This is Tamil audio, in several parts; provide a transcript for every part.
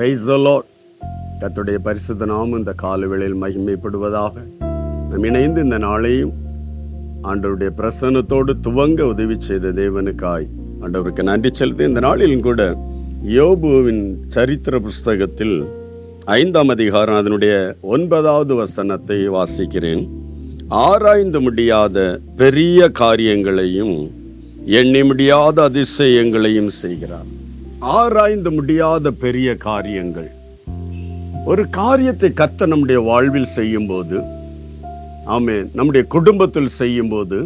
Praise the Lord. கர்த்தருடைய பரிசுத்த நாமம் இந்த காலவேளையில் மகிமைப்படுவதாக. நாம் இணைந்து இந்த நாளையும் ஆண்டவருடைய பிரசன்னத்தோடு துவங்க உதவி செய்த தேவனுக்காய் ஆண்டவருக்கு நன்றி செலுத்தி, இந்த நாளிலும் கூட யோபுவின் சரித்திர புஸ்தகத்தில் 5ஆம் அதிகாரம் அதனுடைய 9வது வசனத்தை வாசிக்கிறேன். ஆராய்ந்து முடியாத பெரிய காரியங்களையும் எண்ணி முடியாத அதிசயங்களையும் செய்கிறார். ஆராய்ந்து முடியாத பெரிய காரியங்கள். ஒரு காரியத்தை கர்த்தர் நம்முடைய வாழ்வில் செய்யும்போது, ஆமென், நம்முடைய குடும்பத்தில் செய்யும்போது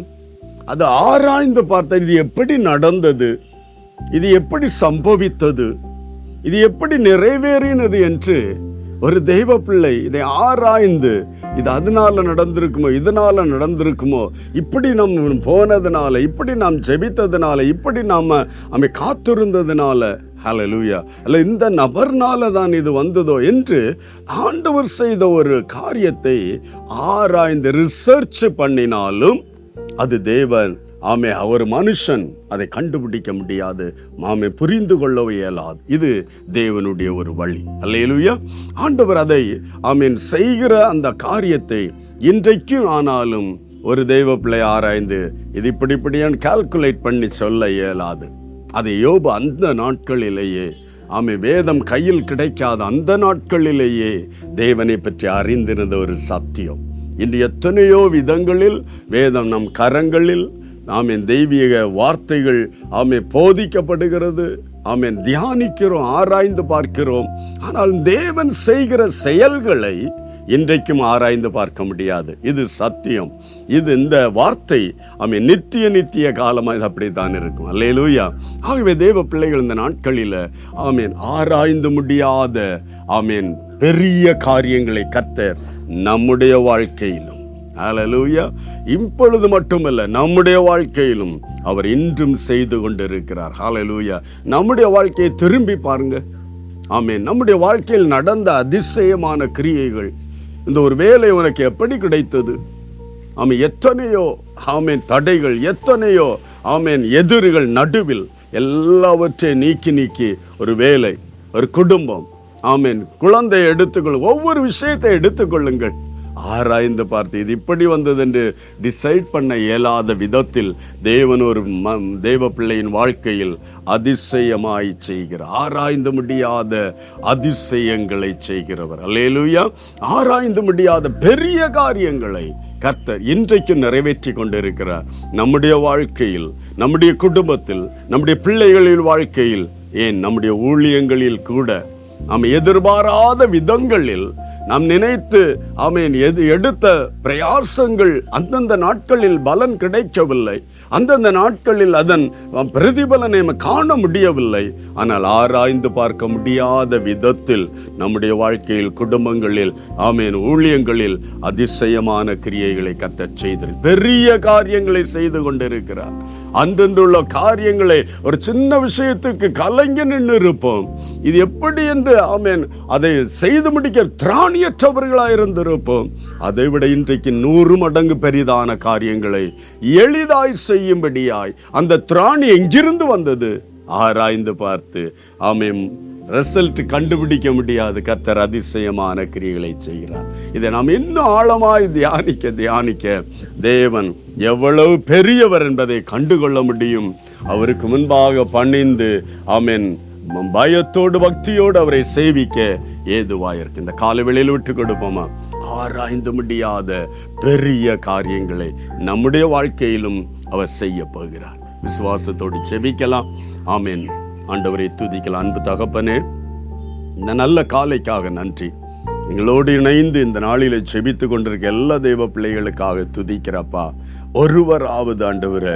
அது ஆராய்ந்து பார்த்த, இது எப்படி நடந்தது, இது எப்படி சம்பவித்தது, இது எப்படி நிறைவேறினது என்று ஒரு தெய்வ பிள்ளை இதை ஆராய்ந்து, இது அதனால நடந்திருக்குமோ, இதனால நடந்திருக்குமோ, இப்படி நம்ம போனதுனால, இப்படி நாம் ஜெபித்ததுனால, இப்படி நாம அமை காத்திருந்ததுனால, ஹல்லேலூயா, அல்ல இந்த நபர்னால தான் இது வந்ததோ என்று ஆண்டவர் செய்த ஒரு காரியத்தை ஆராய்ந்து ரிசர்ச் பண்ணினாலும் அது தேவன், ஆமே, ஒரு மனுஷன் அதை கண்டுபிடிக்க முடியாது, ஆமே, புரிந்து கொள்ளவே இயலாது. இது தேவனுடைய ஒரு வழி. அல்லேலூயா. ஆண்டவர் அதை, ஆமீன், செய்கிற அந்த காரியத்தை இன்றைக்கும் ஆனாலும் ஒரு தெய்வ பிள்ளை ஆராய்ந்து இது இப்படியான்னு கால்குலேட் பண்ணி சொல்ல இயலாது. அதை யோபு அந்த நாட்களிலேயே, ஆமே, வேதம் கையில் கிடைக்காத அந்த நாட்களிலேயே தேவனை பற்றி அறிந்திருந்த ஒரு சத்தியம். இன்று எத்தனையோ விதங்களில் வேதம் நம் கரங்களில், ஆமென், தெய்வீக வார்த்தைகள், ஆமென், போதிக்கப்படுகிறது, ஆமென், தியானிக்கிறோம், ஆராய்ந்து பார்க்கிறோம். ஆனால் தேவன் செய்கிற செயல்களை இன்றைக்கும் ஆராய்ந்து பார்க்க முடியாது. இது சத்தியம். இது இந்த வார்த்தை, ஆமென், நித்திய காலமாக இது அப்படித்தான் இருக்கும். அல்லேலூயா. ஆகவே தேவ பிள்ளைகள் இந்த நாட்களில், ஆமென், ஆராய்ந்து முடியாத, ஆமென், பெரிய காரியங்களை கர்த்தர் நம்முடைய வாழ்க்கையிலும், ஹல்லேலூயா, இப்பொழுது மட்டுமல்ல, நம்முடைய வாழ்க்கையிலும் அவர் இன்றும் செய்து கொண்டிருக்கிறார். ஹல்லேலூயா. நம்முடைய வாழ்க்கையை திரும்பி பாருங்க. ஆமென். நம்முடைய வாழ்க்கையில் நடந்த அதிசயமான கிரியைகள், இந்த ஒரு வேலை உனக்கு எப்படி கிடைத்தது? ஆமென். எத்தனையோ, ஆமென், தடைகள், எத்தனையோ, ஆமென், எதிரிகள் நடுவில் எல்லாவற்றையும் நீக்கி ஒரு வேலை, ஒரு குடும்பம், ஆமென், குழந்தையை எடுத்துக்கொள்ளுங்கள், ஒவ்வொரு விஷயத்தை எடுத்துக்கொள்ளுங்கள். ஆராய்ந்து பார்த்து இது இப்படி வந்தது என்று டிசைட் பண்ண இயலாத விதத்தில் தேவன் ஒரு தேவ பிள்ளையின் வாழ்க்கையில் அதிசயமாய் செய்கிறார். ஆராய்ந்து முடியாத அதிசயங்களை செய்கிறவர். அல்லேலூயா. ஆராய்ந்து முடியாத பெரிய காரியங்களை கர்த்தர் இன்றைக்கு நிறைவேற்றி கொண்டிருக்கிறார். நம்முடைய வாழ்க்கையில், நம்முடைய குடும்பத்தில், நம்முடைய பிள்ளைகளின் வாழ்க்கையில், ஏன் நம்முடைய ஊழியங்களில் கூட நாம் எதிர்பாராத விதங்களில் நாம் நினைத்து, ஆமென், எடுத்த பிரயாசங்கள் அந்தந்த நாட்களில் பலன் கிடைக்கவில்லை, அந்தந்த நாட்களில் அதன் பிரதிபலனை காண முடியவில்லை. ஆனால் ஆராய்ந்து பார்க்க முடியாத விதத்தில் நம்முடைய வாழ்க்கையில், குடும்பங்களில், ஆமென், ஊழியங்களில் அதிசயமான கிரியைகளை கர்த்தர் செய்து பெரிய காரியங்களை செய்து கொண்டிருக்கிறார். அன்றென்றுள்ள காரியங்களை ஒரு சின்ன விஷயத்துக்கு கலங்கி நின்று இருப்போம். இது எப்படி என்று, ஆமென், அதை செய்து முடிக்க திராணியற்றவர்களாக இருந்திருப்போம். அதை விட இன்றைக்கு 100 மடங்கு பெரிதான காரியங்களை எளிதாய் செய்யும்படியாய் அந்த திராணி எங்கிருந்து வந்தது ஆராய்ந்து பார்த்து, ஆமென், ரிசல்ட் கண்டுபிடிக்க முடியாது, கர்த்தர் அதிசயமான கிரியைகளை செய்கிறார். இதை நாம் இன்னும் ஆழமாய் தியானிக்க தேவன் எவ்வளவு பெரியவர் என்பதை கண்டுகொள்ள முடியும். அவருக்கு முன்பாக பணிந்து, ஆமென், பயத்தோடு பக்தியோடு அவரை சேவிக்க ஏதுவாயிருக்கு. இந்த காலவேளையில் விட்டு கொடுப்போமா? ஆராய்ந்து முடியாத பெரிய காரியங்களை நம்முடைய வாழ்க்கையிலும் அவர் செய்ய போகிறார். விசுவாசத்தோடு செபிக்கலாம். ஆமென். ஆண்டவரை துதிக்கலாம். அன்பு தகப்பனே, இந்த நல்ல காலைக்காக நன்றி. எங்களோடு இணைந்து இந்த நாளில் செபித்து கொண்டிருக்க எல்லா தெய்வ பிள்ளைகளுக்காக துதிக்கிறப்பா. ஒருவராவது ஆண்டவரே,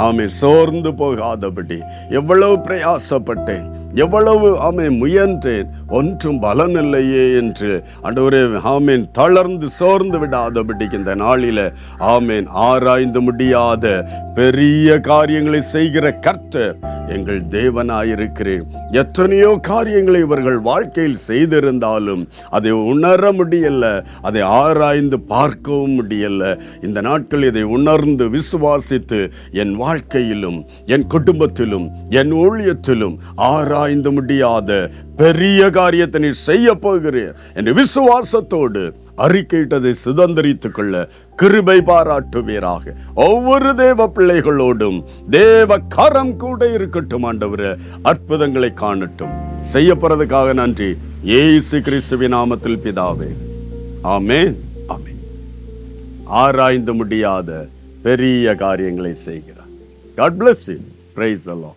ஆமென், சோர்ந்து போகாதபடி, எவ்வளவு பிரயாசப்பட்டேன், எவ்வளவு, ஆமென், முயன்றேன், ஒன்றும் பலன் இல்லையே என்று ஆண்டவரே, ஆமென், தளர்ந்து சோர்ந்து விடாதபடிக்கு இந்த நாளில், ஆமென், ஆராய்ந்து முடியாத பெரிய காரியங்களை செய்கிற கர்த்தர் எங்கள் தேவனாயிருக்கிறேன். எத்தனையோ காரியங்களை இவர்கள் வாழ்க்கையில் செய்திருந்தாலும் அதை உணர முடியல, அதை ஆராய்ந்து பார்க்கவும் முடியல. இந்த நாட்கள் இதை உணர உணர்ந்து விசுவாசித்து என் வாழ்க்கையிலும் என் குடும்பத்திலும் என் ஊழியத்திலும் ஆராய்ந்து முடியாத பெரிய காரியத்தை நீ செய்ய போகிறீர் என்று விசுவாசத்தோடு அறிக்கையிட்டதை சுதந்திரித்துக் கொள்ள கிருபை பாராட்டுவீராக. ஒவ்வொரு தேவ பிள்ளைகளோடும் தேவ கரம் கூட இருக்கட்டும் ஆண்டவரே. அற்புதங்களை காணட்டும். செய்யப்படுறதுக்காக நன்றி. இயேசு கிறிஸ்துவின் நாமத்தில் பிதாவே, ஆமென், ஆமென். ஆராய்ந்து முடியாத பெரிய காரியங்களை செய்கிறார். God bless you. Praise the Lord.